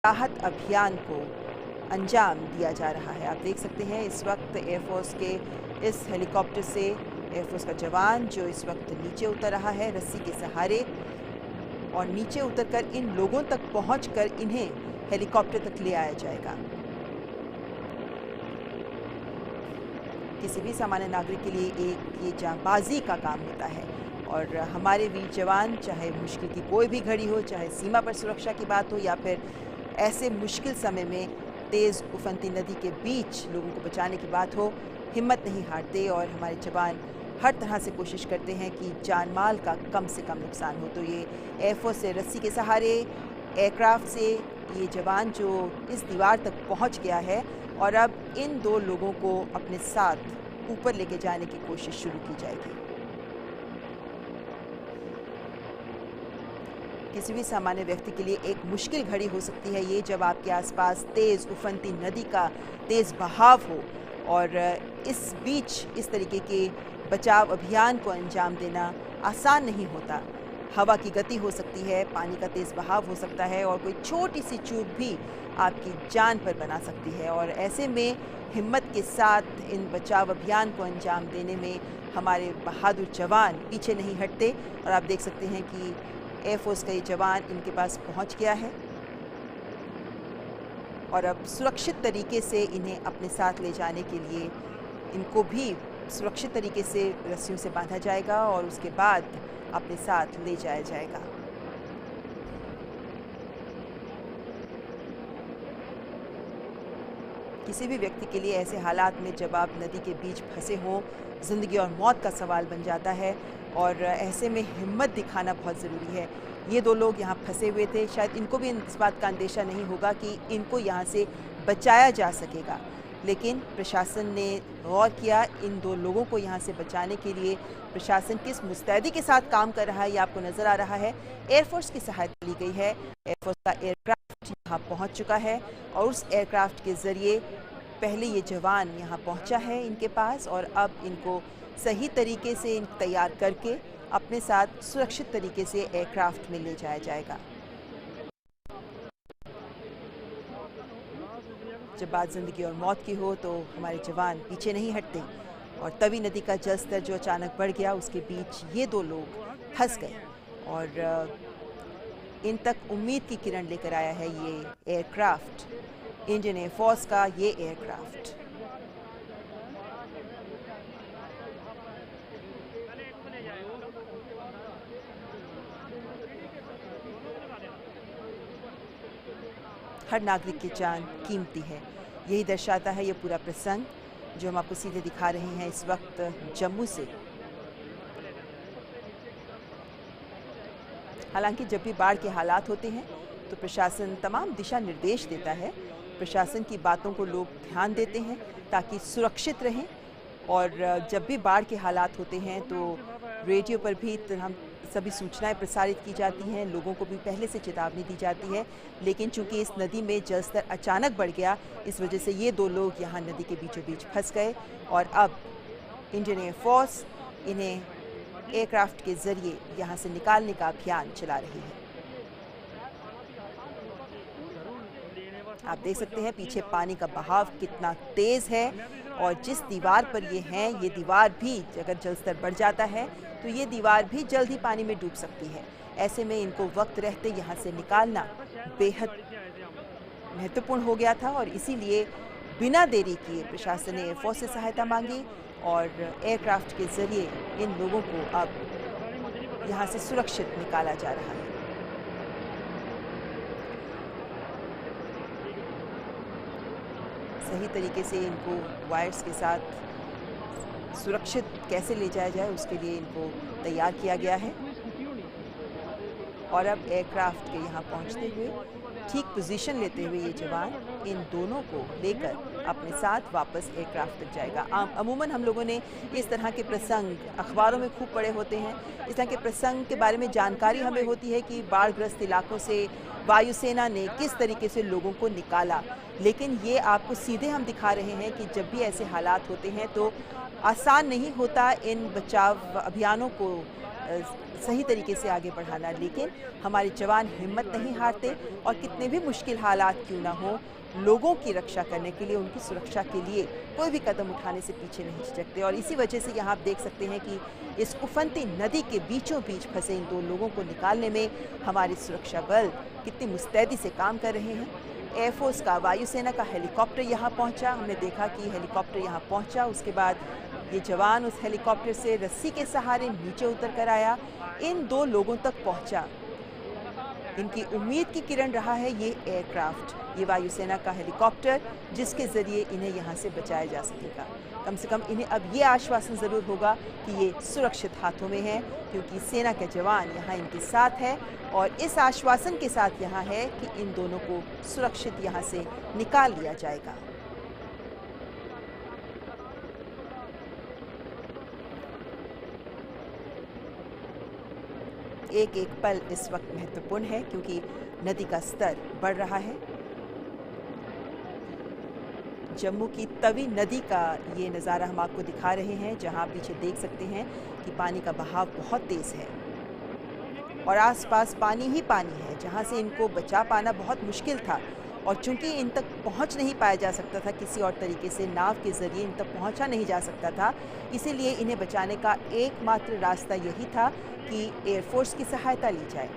राहत अभियान को अंजाम दिया जा रहा है। आप देख सकते हैं इस वक्त एयरफोर्स के इस हेलीकॉप्टर से एयरफोर्स का जवान जो इस वक्त नीचे उतर रहा है रस्सी के सहारे, और नीचे उतरकर इन लोगों तक पहुंचकर इन्हें हेलीकॉप्टर तक ले आया जाएगा। किसी भी सामान्य नागरिक के लिए एक ये जांबाजी का काम होता है, और हमारे वीर जवान, चाहे मुश्किल की कोई भी घड़ी हो, चाहे सीमा पर सुरक्षा की बात हो या फिर ऐसे मुश्किल समय में तेज़ उफनती नदी के बीच लोगों को बचाने की बात हो, हिम्मत नहीं हारते और हमारे जवान हर तरह से कोशिश करते हैं कि जान माल का कम से कम नुकसान हो। तो ये एयरफोर्स से रस्सी के सहारे, एयरक्राफ्ट से ये जवान जो इस दीवार तक पहुंच गया है, और अब इन दो लोगों को अपने साथ ऊपर लेके जाने की कोशिश शुरू की जाएगी। किसी भी सामान्य व्यक्ति के लिए एक मुश्किल घड़ी हो सकती है ये, जब आपके आसपास तेज़ उफनती नदी का तेज़ बहाव हो, और इस बीच इस तरीके के बचाव अभियान को अंजाम देना आसान नहीं होता। हवा की गति हो सकती है, पानी का तेज़ बहाव हो सकता है, और कोई छोटी सी चूक भी आपकी जान पर बना सकती है। और ऐसे में हिम्मत के साथ इन बचाव अभियान को अंजाम देने में हमारे बहादुर जवान पीछे नहीं हटते। और आप देख सकते हैं कि एयरफोर्स का ये जवान इनके पास पहुंच गया है, और अब सुरक्षित तरीके से इन्हें अपने साथ ले जाने के लिए इनको भी सुरक्षित तरीके से रस्सियों से बांधा जाएगा और उसके बाद अपने साथ ले जाया जाएगा। किसी भी व्यक्ति के लिए ऐसे हालात में जब आप नदी के बीच फंसे हों, ज़िंदगी और मौत का सवाल बन जाता है, और ऐसे में हिम्मत दिखाना बहुत ज़रूरी है। ये दो लोग यहाँ फंसे हुए थे, शायद इनको भी इस बात का अंदेशा नहीं होगा कि इनको यहाँ से बचाया जा सकेगा, लेकिन प्रशासन ने गौर किया। इन दो लोगों को यहाँ से बचाने के लिए प्रशासन किस मुस्तैदी के साथ काम कर रहा है ये आपको नज़र आ रहा है। एयरफोर्स की सहायता ली गई है, एयरफोर्स का एयरक्राफ्ट यहाँ पहुँच चुका है, और उस एयरक्राफ्ट के ज़रिए पहले ये जवान यहाँ पहुँचा है इनके पास, और अब इनको सही तरीके से तैयार करके अपने साथ सुरक्षित तरीके से एयरक्राफ्ट में ले जाया जाएगा। जब बात ज़िंदगी और मौत की हो तो हमारे जवान पीछे नहीं हटते, और तवी नदी का जलस्तर जो अचानक बढ़ गया उसके बीच ये दो लोग फंस गए, और इन तक उम्मीद की किरण लेकर आया है ये एयरक्राफ्ट, इंडियन एयरफोर्स का ये एयरक्राफ्ट। हर नागरिक की जान कीमती है, यही दर्शाता है ये पूरा प्रसंग जो हम आपको सीधे दिखा रहे हैं इस वक्त जम्मू से। हालांकि जब भी बाढ़ के हालात होते हैं तो प्रशासन तमाम दिशा निर्देश देता है, प्रशासन की बातों को लोग ध्यान देते हैं ताकि सुरक्षित रहें। और जब भी बाढ़ के हालात होते हैं तो रेडियो पर भी हम सभी सूचनाएं प्रसारित की जाती हैं, लोगों को भी पहले से चेतावनी दी जाती है, लेकिन चूंकि इस नदी में जलस्तर अचानक बढ़ गया, इस वजह से ये दो लोग यहाँ नदी के बीचों बीच फंस गए, और अब इंडियन एयरफोर्स इन्हें एयरक्राफ्ट के ज़रिए यहाँ से निकालने का अभियान चला रही है। आप देख सकते हैं पीछे पानी का बहाव कितना तेज़ है, और जिस दीवार पर ये हैं, ये दीवार भी अगर जलस्तर बढ़ जाता है तो ये दीवार भी जल्द ही पानी में डूब सकती है। ऐसे में इनको वक्त रहते यहाँ से निकालना बेहद महत्वपूर्ण हो गया था, और इसीलिए बिना देरी किए प्रशासन ने एयरफोर्स से सहायता मांगी, और एयरक्राफ्ट के ज़रिए इन लोगों को अब यहाँ से सुरक्षित निकाला जा रहा है। सही तरीके से इनको वायर्स के साथ सुरक्षित कैसे ले जाया जाए उसके लिए इनको तैयार किया गया है, और अब एयरक्राफ्ट के यहाँ पहुँचते हुए ठीक पोजीशन लेते हुए ये जवान इन दोनों को लेकर अपने साथ वापस एयरक्राफ्ट तक जाएगा। अमूमन हम लोगों ने इस तरह के प्रसंग अखबारों में खूब पढ़े होते हैं, इस तरह के प्रसंग के बारे में जानकारी हमें होती है कि बाढ़ग्रस्त इलाकों से वायुसेना ने किस तरीके से लोगों को निकाला, लेकिन ये आपको सीधे हम दिखा रहे हैं कि जब भी ऐसे हालात होते हैं तो आसान नहीं होता इन बचाव अभियानों को सही तरीके से आगे बढ़ाना। लेकिन हमारे जवान हिम्मत नहीं हारते और कितने भी मुश्किल हालात क्यों ना हो, लोगों की रक्षा करने के लिए, उनकी सुरक्षा के लिए कोई भी कदम उठाने से पीछे नहीं झिझकते। और इसी वजह से यहाँ आप देख सकते हैं कि इस उफनती नदी के बीचों बीच फंसे इन 2 लोगों को निकालने में हमारे सुरक्षा बल कितनी मुस्तैदी से काम कर रहे हैं। एयरफोर्स का, वायुसेना का हेलीकॉप्टर यहाँ पहुँचा। हमने देखा कि हेलीकॉप्टर यहाँ पहुँचा, उसके बाद ये जवान उस हेलीकॉप्टर से रस्सी के सहारे नीचे उतर कर आया, इन 2 लोगों तक पहुँचा। इनकी उम्मीद की किरण रहा है ये एयरक्राफ्ट, ये वायुसेना का हेलीकॉप्टर, जिसके ज़रिए इन्हें यहाँ से बचाया जा सकेगा। कम से कम इन्हें अब ये आश्वासन ज़रूर होगा कि ये सुरक्षित हाथों में है, क्योंकि सेना के जवान यहाँ इनके साथ है और इस आश्वासन के साथ यहाँ है कि इन दोनों को सुरक्षित यहाँ से निकाल लिया जाएगा। एक एक पल इस वक्त महत्वपूर्ण है, क्योंकि नदी का स्तर बढ़ रहा है। जम्मू की तवी नदी का ये नज़ारा हम आपको दिखा रहे हैं, जहां आप पीछे देख सकते हैं कि पानी का बहाव बहुत तेज़ है और आसपास पानी ही पानी है, जहां से इनको बचा पाना बहुत मुश्किल था। और चूंकि इन तक पहुंच नहीं पाया जा सकता था किसी और तरीके से, नाव के ज़रिए इन तक पहुंचा नहीं जा सकता था, इसीलिए इन्हें बचाने का एकमात्र रास्ता यही था कि एयरफोर्स की सहायता ली जाए।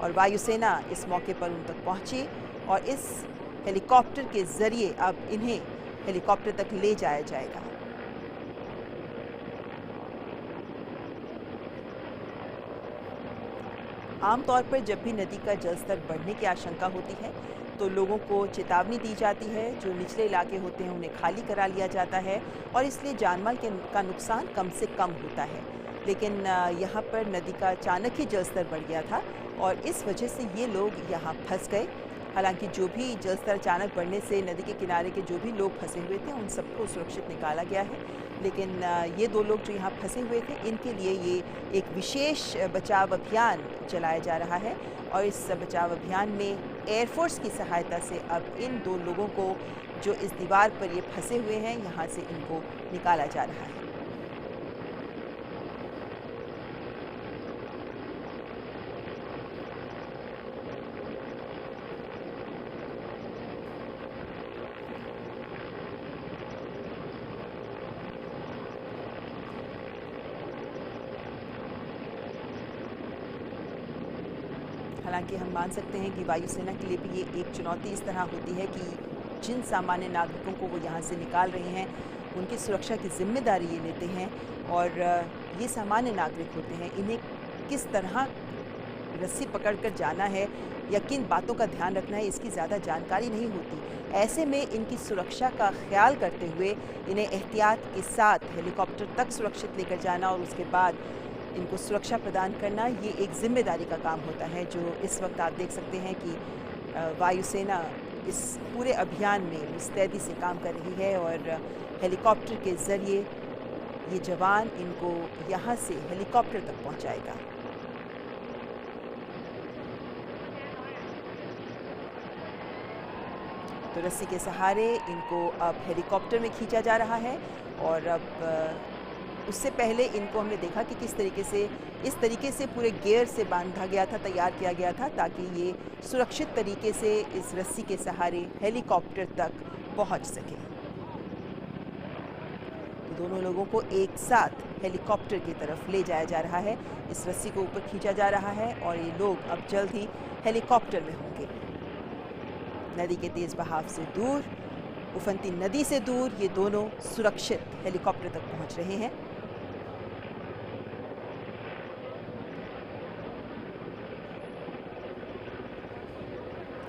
और वायुसेना इस मौके पर उन तक पहुंची और इस हेलीकॉप्टर के ज़रिए अब इन्हें हेलीकॉप्टर तक ले जाया जाएगा। आमतौर पर जब भी नदी का जलस्तर बढ़ने की आशंका होती है तो लोगों को चेतावनी दी जाती है, जो निचले इलाके होते हैं उन्हें खाली करा लिया जाता है और इसलिए जानमाल का नुकसान कम से कम होता है। लेकिन यहाँ पर नदी का अचानक ही जलस्तर बढ़ गया था और इस वजह से ये लोग यहाँ फंस गए। हालांकि जो भी जलस्तर अचानक बढ़ने से नदी के किनारे के जो भी लोग फंसे हुए थे उन सबको सुरक्षित निकाला गया है, लेकिन ये 2 लोग जो यहाँ फंसे हुए थे इनके लिए ये एक विशेष बचाव अभियान चलाया जा रहा है और इस बचाव अभियान में एयरफोर्स की सहायता से अब इन 2 लोगों को जो इस दीवार पर ये फंसे हुए हैं यहाँ से इनको निकाला जा रहा है। हालांकि हम मान सकते हैं कि वायुसेना के लिए भी ये एक चुनौती इस तरह होती है कि जिन सामान्य नागरिकों को वो यहाँ से निकाल रहे हैं उनकी सुरक्षा की जिम्मेदारी ये लेते हैं और ये सामान्य नागरिक होते हैं, इन्हें किस तरह रस्सी पकड़कर जाना है या किन बातों का ध्यान रखना है इसकी ज़्यादा जानकारी नहीं होती। ऐसे में इनकी सुरक्षा का ख्याल करते हुए इन्हें एहतियात के साथ हेलीकॉप्टर तक सुरक्षित लेकर जाना और उसके बाद इनको सुरक्षा प्रदान करना, ये एक जिम्मेदारी का काम होता है, जो इस वक्त आप देख सकते हैं कि वायुसेना इस पूरे अभियान में मुस्तैदी से काम कर रही है और हेलीकॉप्टर के ज़रिए ये जवान इनको यहाँ से हेलीकॉप्टर तक पहुँचाएगा। तो रस्सी के सहारे इनको अब हेलीकॉप्टर में खींचा जा रहा है और अब उससे पहले इनको हमने देखा कि किस तरीके से इस तरीके से पूरे गियर से बांधा गया था, तैयार किया गया था ताकि ये सुरक्षित तरीके से इस रस्सी के सहारे हेलीकॉप्टर तक पहुंच सके। तो दोनों लोगों को एक साथ हेलीकॉप्टर की तरफ ले जाया जा रहा है, इस रस्सी को ऊपर खींचा जा रहा है और ये लोग अब जल्द ही हेलीकॉप्टर में होंगे। नदी के तेज बहाव से दूर, उफनती नदी से दूर ये दोनों सुरक्षित हेलीकॉप्टर तक पहुंच रहे हैं।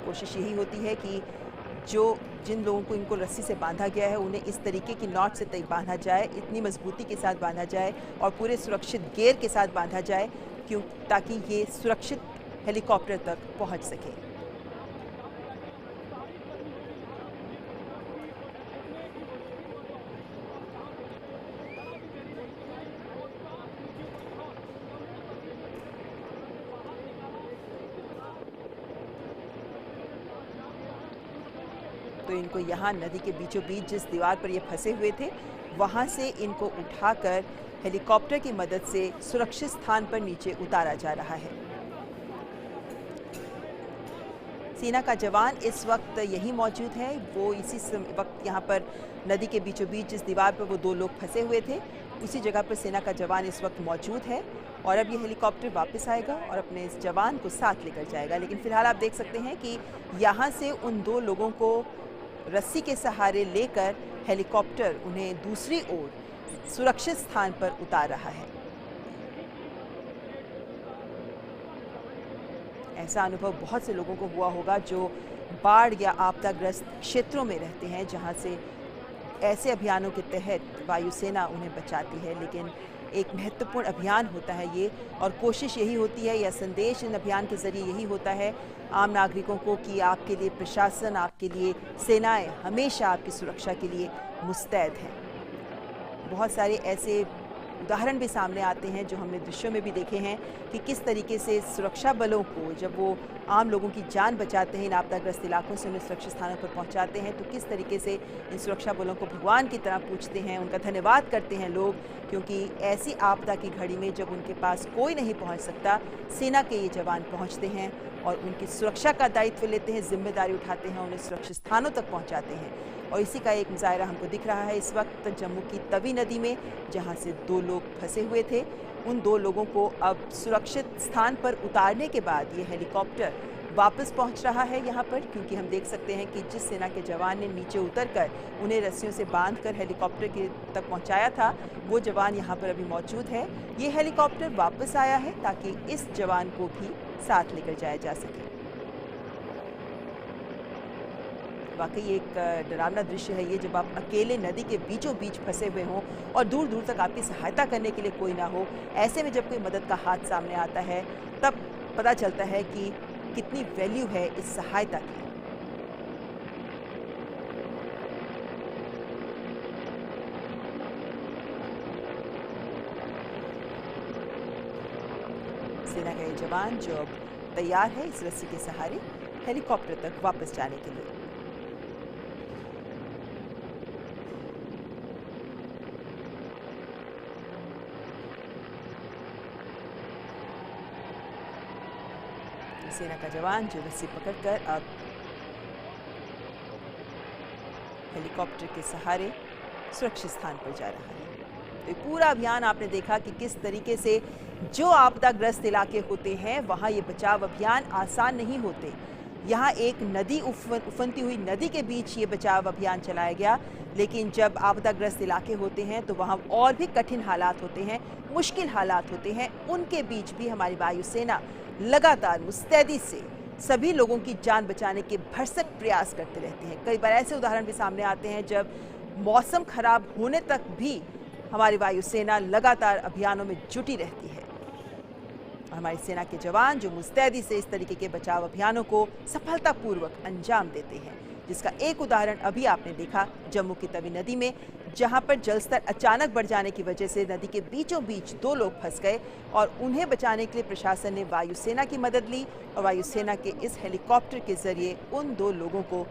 कोशिश यही होती है कि जिन लोगों को इनको रस्सी से बांधा गया है उन्हें इस तरीके की नॉट से बांधा जाए, इतनी मजबूती के साथ बांधा जाए और पूरे सुरक्षित गियर के साथ बांधा जाए ताकि ये सुरक्षित हेलीकॉप्टर तक पहुंच सके। तो इनको यहाँ नदी के बीचों बीच जिस दीवार पर ये फंसे हुए थे वहाँ से इनको उठाकर हेलीकॉप्टर की मदद से सुरक्षित स्थान पर नीचे उतारा जा रहा है। सेना का जवान इस वक्त यही मौजूद है। वो इसी वक्त यहाँ पर नदी के बीचों बीच जिस दीवार पर वो दो लोग फंसे हुए थे, उसी जगह पर सेना का जवान इस वक्त मौजूद है और अब ये हेलीकॉप्टर वापस आएगा और अपने इस जवान को साथ लेकर जाएगा। लेकिन फिलहाल आप देख सकते हैं कि यहाँ से उन दो लोगों को रस्सी के सहारे लेकर हेलीकॉप्टर उन्हें दूसरी ओर सुरक्षित स्थान पर उतार रहा है। ऐसा अनुभव बहुत से लोगों को हुआ होगा जो बाढ़ या आपदाग्रस्त क्षेत्रों में रहते हैं, जहां से ऐसे अभियानों के तहत वायुसेना उन्हें बचाती है। लेकिन एक महत्वपूर्ण अभियान होता है ये, और कोशिश यही होती है या संदेश इन अभियान के जरिए यही होता है आम नागरिकों को कि आपके लिए प्रशासन, आपके लिए सेनाएं हमेशा आपकी सुरक्षा के लिए मुस्तैद हैं। बहुत सारे ऐसे उदाहरण भी सामने आते हैं जो हमने दृश्यों में भी देखे हैं कि किस तरीके से सुरक्षा बलों को जब वो आम लोगों की जान बचाते हैं, इन आपदाग्रस्त इलाकों से उन्हें सुरक्षित स्थानों पर पहुंचाते हैं, तो किस तरीके से इन सुरक्षा बलों को भगवान की तरह पूजते हैं, उनका धन्यवाद करते हैं लोग, क्योंकि ऐसी आपदा की घड़ी में जब उनके पास कोई नहीं पहुँच सकता, सेना के ये जवान पहुँचते हैं और उनकी सुरक्षा का दायित्व लेते हैं, जिम्मेदारी उठाते हैं, उन्हें सुरक्षित स्थानों तक पहुँचाते हैं। और इसी का एक मुजाहिरा हमको दिख रहा है इस वक्त जम्मू की तवी नदी में, जहां से दो लोग फंसे हुए थे। उन दो लोगों को अब सुरक्षित स्थान पर उतारने के बाद ये हेलीकॉप्टर वापस पहुंच रहा है यहाँ पर, क्योंकि हम देख सकते हैं कि जिस सेना के जवान ने नीचे उतरकर उन्हें रस्सियों से बांधकर हेलीकॉप्टर के तक पहुँचाया था, वो जवान यहाँ पर अभी मौजूद है। ये हेलीकॉप्टर वापस आया है ताकि इस जवान को भी साथ लेकर जाया जा सके। वाकई एक डरावना दृश्य है ये, जब आप अकेले नदी के बीचों बीच फंसे हुए हों और दूर दूर तक आपकी सहायता करने के लिए कोई ना हो। ऐसे में जब कोई मदद का हाथ सामने आता है तब पता चलता है कि कितनी वैल्यू है इस सहायता की। सेना का ये जवान जो अब तैयार है इस रस्सी के सहारे हेलीकॉप्टर तक वापस जाने के लिए। सेना का जवान जो रस्सी पकड़कर अब हेलीकॉप्टर के सहारे सुरक्षित स्थान पर जा रहा है। तो ये पूरा अभियान आपने देखा कि किस तरीके से जो आपदाग्रस्त इलाके होते हैं वहां ये बचाव अभियान आसान नहीं होते। यहाँ एक नदी उफनती हुई नदी के बीच ये बचाव अभियान चलाया गया, लेकिन जब आपदाग्रस्त इलाके होते हैं तो वहाँ और भी कठिन हालात होते हैं, मुश्किल हालात होते हैं। उनके बीच भी हमारी वायुसेना लगातार मुस्तैदी से सभी लोगों की जान बचाने के भरसक प्रयास करते रहते हैं। कई बार ऐसे उदाहरण भी सामने आते हैं जब मौसम खराब होने तक भी हमारी वायुसेना लगातार अभियानों में जुटी रहती है। हमारी सेना के जवान जो मुस्तैदी से इस तरीके के बचाव अभियानों को सफलतापूर्वक अंजाम देते हैं, जिसका एक उदाहरण अभी आपने देखा जम्मू की तवी नदी में, जहां पर जलस्तर अचानक बढ़ जाने की वजह से नदी के बीचों बीच दो लोग फंस गए और उन्हें बचाने के लिए प्रशासन ने वायुसेना की मदद ली और वायुसेना के इस हेलीकॉप्टर के जरिए उन दो लोगों को